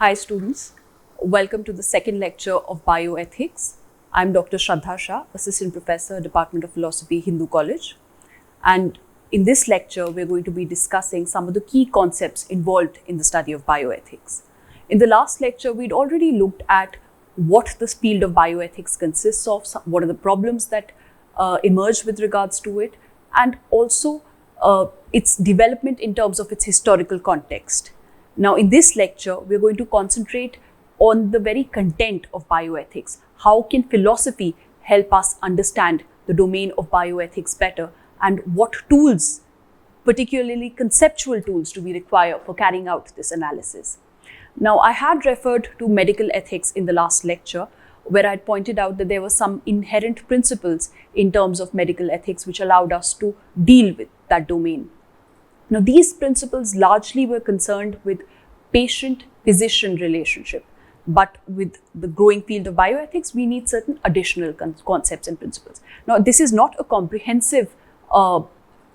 Hi students, welcome to the second lecture of Bioethics. I'm Dr. Shraddha Shah, Assistant Professor, Department of Philosophy, Hindu College. And in this lecture, we're going to be discussing some of the key concepts involved in the study of bioethics. In the last lecture, we'd already looked at what this field of bioethics consists of, what are the problems that emerge with regards to it, and also its development in terms of its historical context. Now, in this lecture, we're going to concentrate on the very content of bioethics. How can philosophy help us understand the domain of bioethics better, and what tools, particularly conceptual tools, do we require for carrying out this analysis? Now, I had referred to medical ethics in the last lecture, where I had pointed out that there were some inherent principles in terms of medical ethics which allowed us to deal with that domain. Now, these principles largely were concerned with patient-physician relationship, but with the growing field of bioethics, we need certain additional concepts and principles. Now, this is not a comprehensive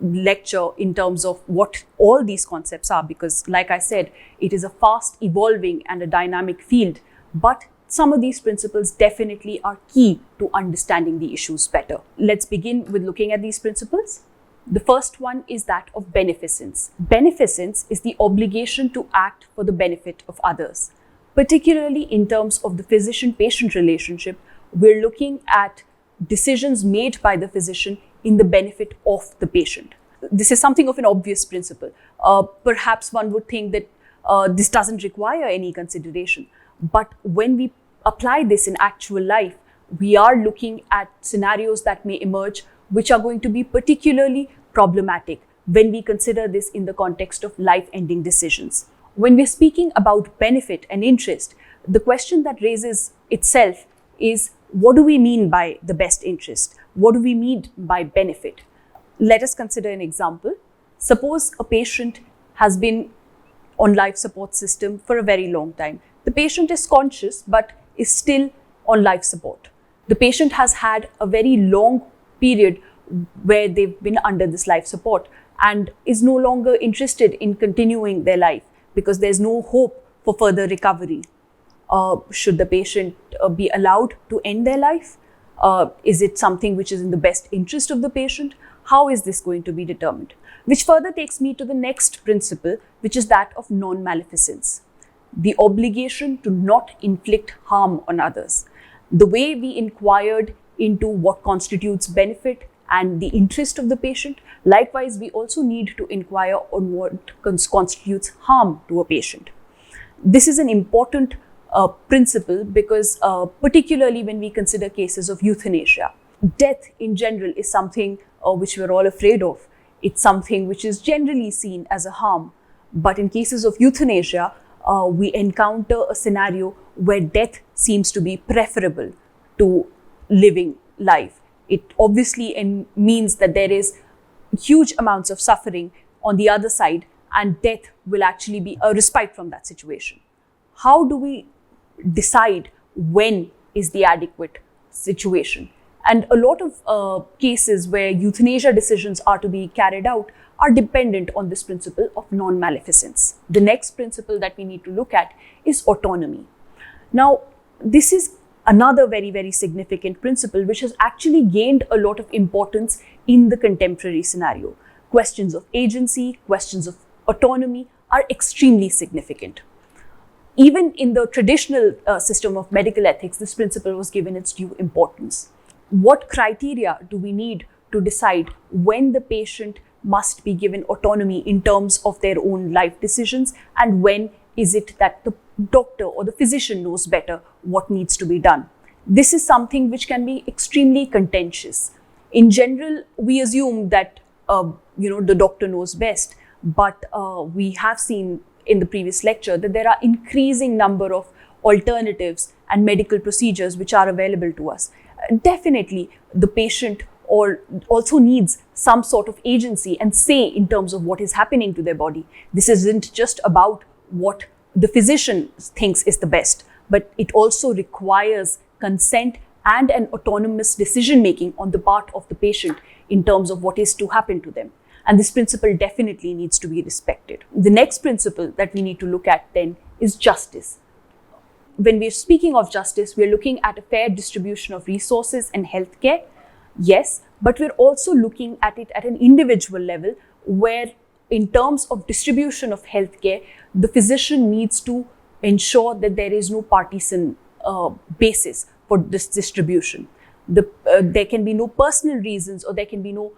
lecture in terms of what all these concepts are, because like I said, it is a fast evolving and a dynamic field, but some of these principles definitely are key to understanding the issues better. Let's begin with looking at these principles. The first one is that of beneficence. Beneficence is the obligation to act for the benefit of others. Particularly in terms of the physician-patient relationship, we're looking at decisions made by the physician in the benefit of the patient. This is something of an obvious principle. Perhaps one would think that this doesn't require any consideration. But when we apply this in actual life, we are looking at scenarios that may emerge which are going to be particularly problematic when we consider this in the context of life-ending decisions. When we're speaking about benefit and interest, the question that raises itself is, what do we mean by the best interest? What do we mean by benefit? Let us consider an example. Suppose a patient has been on life support system for a very long time. The patient is conscious but is still on life support. The patient has had a very long period where they've been under this life support and is no longer interested in continuing their life because there's no hope for further recovery. Should the patient be allowed to end their life? Is it something which is in the best interest of the patient? How is this going to be determined? Which further takes me to the next principle, which is that of non-maleficence. The obligation to not inflict harm on others. The way we inquired into what constitutes benefit and the interest of the patient, likewise, we also need to inquire on what constitutes harm to a patient. This is an important principle because particularly when we consider cases of euthanasia, death in general is something which we're all afraid of. It's something which is generally seen as a harm. But in cases of euthanasia, we encounter a scenario where death seems to be preferable to living life. It obviously means that there is huge amounts of suffering on the other side, and death will actually be a respite from that situation. How do we decide when is the adequate situation? And a lot of cases where euthanasia decisions are to be carried out are dependent on this principle of non-maleficence. The next principle that we need to look at is autonomy. Now, this is another very, very significant principle which has actually gained a lot of importance in the contemporary scenario. Questions of agency, questions of autonomy are extremely significant. Even in the traditional system of medical ethics, this principle was given its due importance. What criteria do we need to decide when the patient must be given autonomy in terms of their own life decisions, and when is it that the doctor or the physician knows better what needs to be done? This is something which can be extremely contentious. In general, we assume that the doctor knows best, but we have seen in the previous lecture that there are increasing number of alternatives and medical procedures which are available to us. Definitely, the patient also needs some sort of agency and say in terms of what is happening to their body. This isn't just about what the physician thinks is the best, but it also requires consent and an autonomous decision making on the part of the patient in terms of what is to happen to them. And this principle definitely needs to be respected. The next principle that we need to look at then is justice. when we're speaking of justice, we're looking at a fair distribution of resources and healthcare, yes, but we're also looking at it at an individual level where, in terms of distribution of healthcare, the physician needs to ensure that there is no partisan basis for this distribution. There can be no personal reasons, or there can be no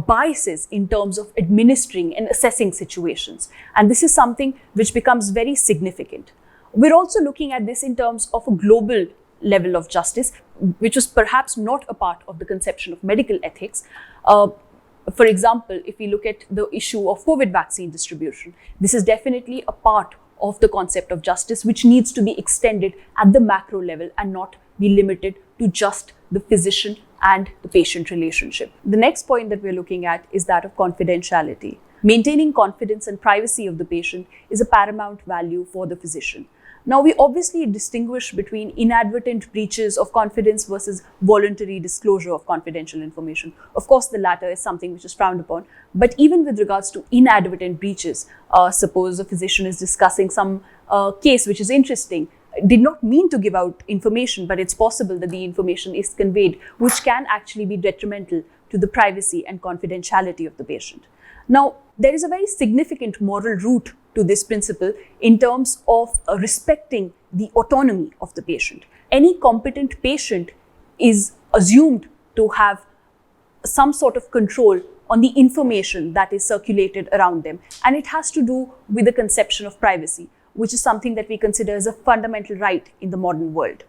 biases in terms of administering and assessing situations. And this is something which becomes very significant. We're also looking at this in terms of a global level of justice, which was perhaps not a part of the conception of medical ethics. For example, if we look at the issue of COVID vaccine distribution, this is definitely a part of the concept of justice, which needs to be extended at the macro level and not be limited to just the physician and the patient relationship. The next point that we're looking at is that of confidentiality. Maintaining confidence and privacy of the patient is a paramount value for the physician. Now, we obviously distinguish between inadvertent breaches of confidence versus voluntary disclosure of confidential information. Of course, the latter is something which is frowned upon. But even with regards to inadvertent breaches, suppose a physician is discussing some case which is interesting, did not mean to give out information, but it's possible that the information is conveyed, which can actually be detrimental to the privacy and confidentiality of the patient. Now, there is a very significant moral root to this principle in terms of respecting the autonomy of the patient. Any competent patient is assumed to have some sort of control on the information that is circulated around them. And it has to do with the conception of privacy, which is something that we consider as a fundamental right in the modern world.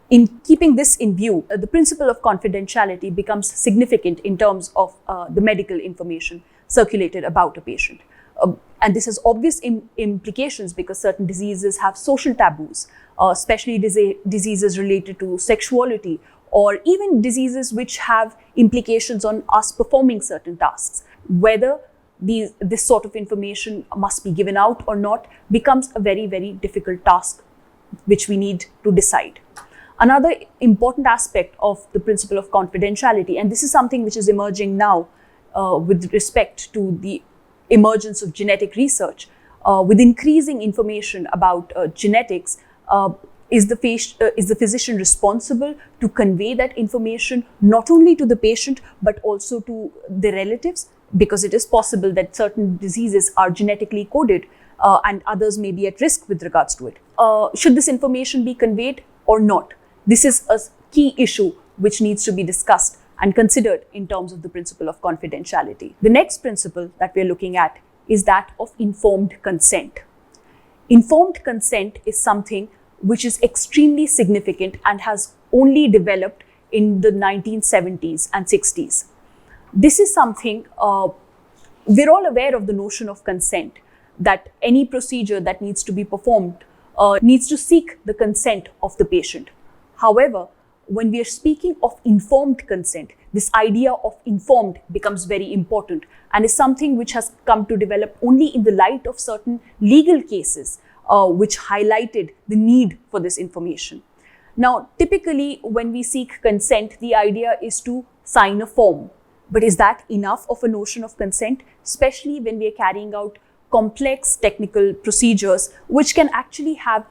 In keeping this in view, the principle of confidentiality becomes significant in terms of the medical information circulated about a patient. And this has obvious implications because certain diseases have social taboos, especially diseases related to sexuality, or even diseases which have implications on us performing certain tasks. Whether this sort of information must be given out or not becomes a very, very difficult task which we need to decide. Another important aspect of the principle of confidentiality, and this is something which is emerging now with respect to the emergence of genetic research, with increasing information about genetics, is the physician responsible to convey that information not only to the patient but also to the relatives, because it is possible that certain diseases are genetically coded and others may be at risk with regards to it. Should this information be conveyed or not? This is a key issue which needs to be discussed and considered in terms of the principle of confidentiality. The next principle that we're looking at is that of informed consent. Informed consent is something which is extremely significant and has only developed in the 1970s and 60s. This is something, we're all aware of the notion of consent, that any procedure that needs to be performed needs to seek the consent of the patient. However, when we are speaking of informed consent, this idea of informed becomes very important and is something which has come to develop only in the light of certain legal cases which highlighted the need for this information. Now, typically when we seek consent, the idea is to sign a form. But is that enough of a notion of consent, especially when we are carrying out complex technical procedures which can actually have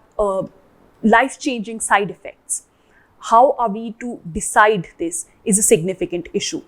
life-changing side effects? How are we to decide this is a significant issue.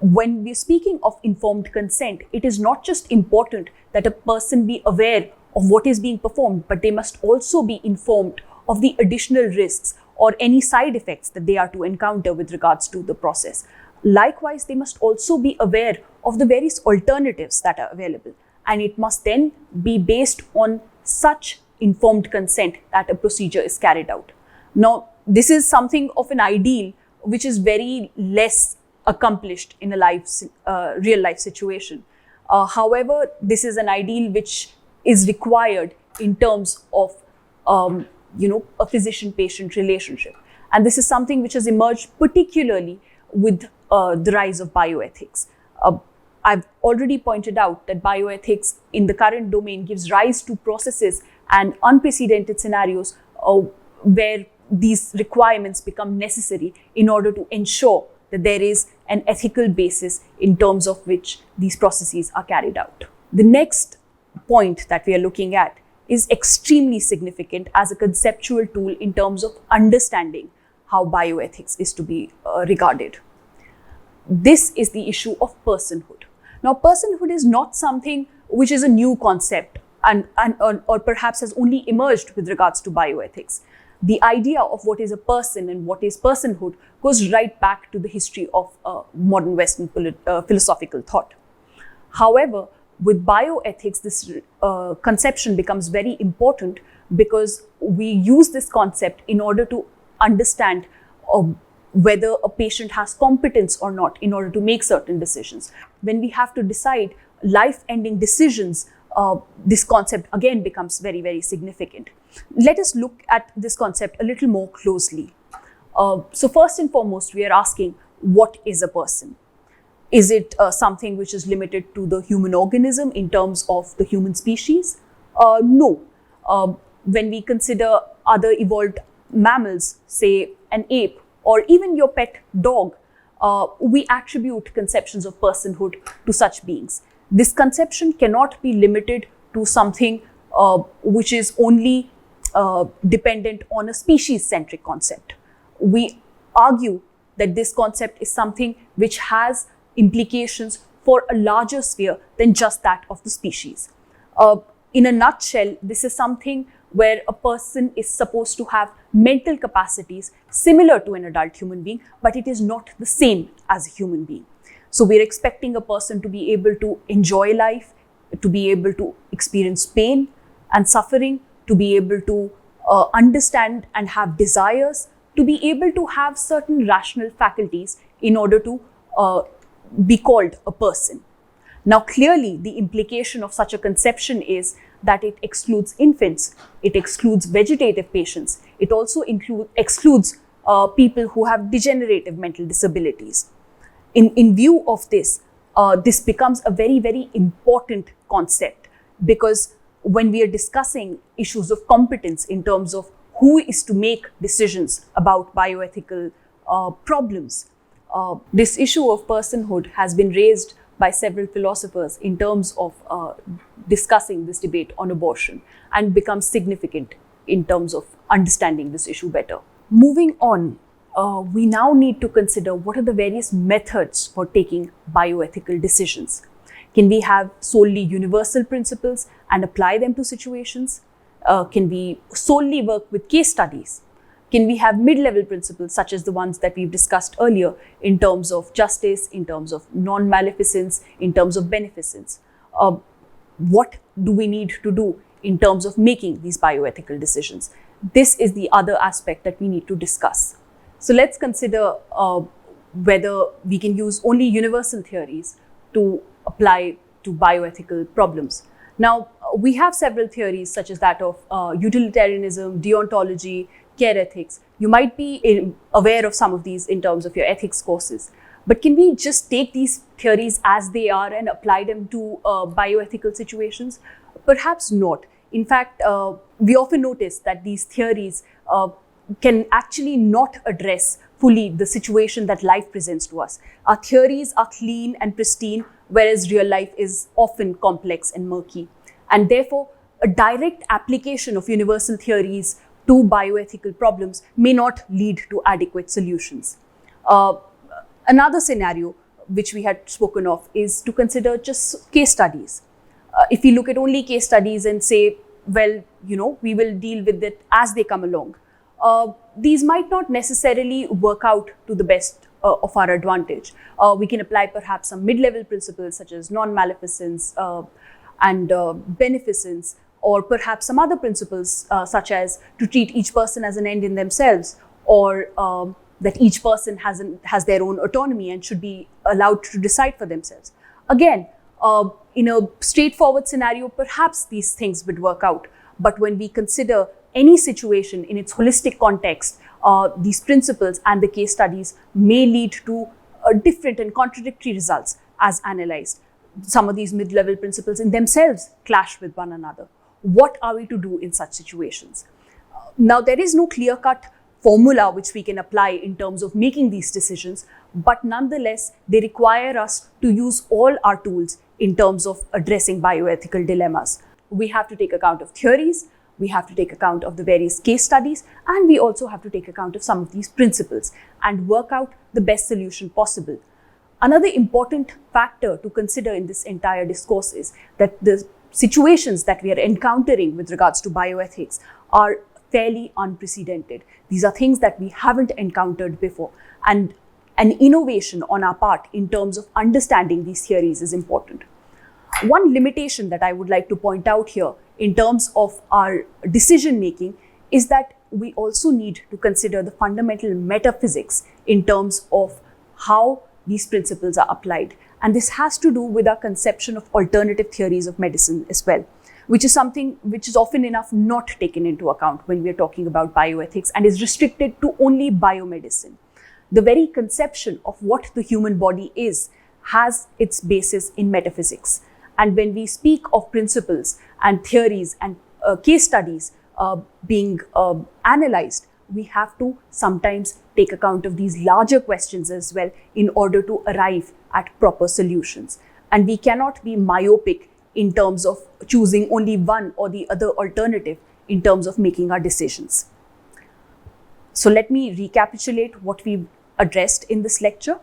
When we're speaking of informed consent, it is not just important that a person be aware of what is being performed, but they must also be informed of the additional risks or any side effects that they are to encounter with regards to the process. Likewise, they must also be aware of the various alternatives that are available, and it must then be based on such informed consent that a procedure is carried out. Now, this is something of an ideal which is very less accomplished in a real life situation. However, this is an ideal which is required in terms of a physician-patient relationship. And this is something which has emerged particularly with the rise of bioethics. I've already pointed out that bioethics in the current domain gives rise to processes and unprecedented scenarios where these requirements become necessary in order to ensure that there is an ethical basis in terms of which these processes are carried out. The next point that we are looking at is extremely significant as a conceptual tool in terms of understanding how bioethics is to be regarded. This is the issue of personhood. Now, personhood is not something which is a new concept or perhaps has only emerged with regards to bioethics. The idea of what is a person and what is personhood goes right back to the history of modern Western philosophical thought. However, with bioethics, this conception becomes very important because we use this concept in order to understand whether a patient has competence or not in order to make certain decisions. When we have to decide life-ending decisions, this concept again becomes very, very significant. Let us look at this concept a little more closely. So first and foremost, we are asking, what is a person? Is it something which is limited to the human organism in terms of the human species? No. When we consider other evolved mammals, say an ape, or even your pet dog, we attribute conceptions of personhood to such beings. This conception cannot be limited to something which is only dependent on a species-centric concept. We argue that this concept is something which has implications for a larger sphere than just that of the species. In a nutshell, this is something where a person is supposed to have mental capacities similar to an adult human being, but it is not the same as a human being. So we're expecting a person to be able to enjoy life, to be able to experience pain and suffering, to be able to understand and have desires, to be able to have certain rational faculties in order to be called a person. Now, clearly, the implication of such a conception is that it excludes infants, it excludes vegetative patients, it also excludes people who have degenerative mental disabilities. In view of this, this becomes a very, very important concept, because when we are discussing issues of competence in terms of who is to make decisions about bioethical problems, this issue of personhood has been raised by several philosophers in terms of discussing this debate on abortion, and becomes significant in terms of understanding this issue better. Moving on, we now need to consider what are the various methods for taking bioethical decisions. Can we have solely universal principles and apply them to situations? Can we solely work with case studies? Can we have mid-level principles such as the ones that we've discussed earlier in terms of justice, in terms of non-maleficence, in terms of beneficence? What do we need to do in terms of making these bioethical decisions? This is the other aspect that we need to discuss. So let's consider whether we can use only universal theories to apply to bioethical problems. Now, we have several theories such as that of utilitarianism, deontology, care ethics. You might be aware of some of these in terms of your ethics courses. But can we just take these theories as they are and apply them to bioethical situations? Perhaps not. In fact, we often notice that these theories can actually not address fully the situation that life presents to us. Our theories are clean and pristine, whereas real life is often complex and murky. And therefore, a direct application of universal theories to bioethical problems may not lead to adequate solutions. Another scenario which we had spoken of is to consider just case studies. If we look at only case studies and say, well, we will deal with it as they come along, these might not necessarily work out to the best of our advantage. We can apply perhaps some mid-level principles such as non-maleficence and beneficence, or perhaps some other principles such as to treat each person as an end in themselves, or that each person has their own autonomy and should be allowed to decide for themselves. Again, in a straightforward scenario, perhaps these things would work out. But when we consider any situation in its holistic context, these principles and the case studies may lead to different and contradictory results as analyzed. Some of these mid-level principles in themselves clash with one another. What are we to do in such situations? Now, there is no clear-cut formula which we can apply in terms of making these decisions, but nonetheless, they require us to use all our tools in terms of addressing bioethical dilemmas. we have to take account of theories, we have to take account of the various case studies, and we also have to take account of some of these principles and work out the best solution possible. Another important factor to consider in this entire discourse is that the situations that we are encountering with regards to bioethics are fairly unprecedented. These are things that we haven't encountered before, and an innovation on our part in terms of understanding these theories is important. One limitation that I would like to point out here in terms of our decision making is that we also need to consider the fundamental metaphysics in terms of how these principles are applied. And this has to do with our conception of alternative theories of medicine as well, which is something which is often enough not taken into account when we are talking about bioethics and is restricted to only biomedicine. The very conception of what the human body is has its basis in metaphysics. And when we speak of principles and theories and case studies being analyzed, we have to sometimes take account of these larger questions as well in order to arrive at proper solutions. And we cannot be myopic in terms of choosing only one or the other alternative in terms of making our decisions. So let me recapitulate what we've addressed in this lecture.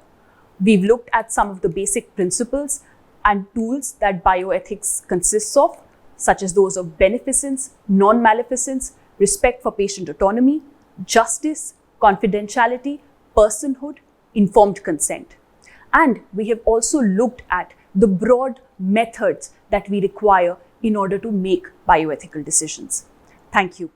We've looked at some of the basic principles and tools that bioethics consists of, such as those of beneficence, non-maleficence, respect for patient autonomy, justice, confidentiality, personhood, informed consent. And we have also looked at the broad methods that we require in order to make bioethical decisions. Thank you.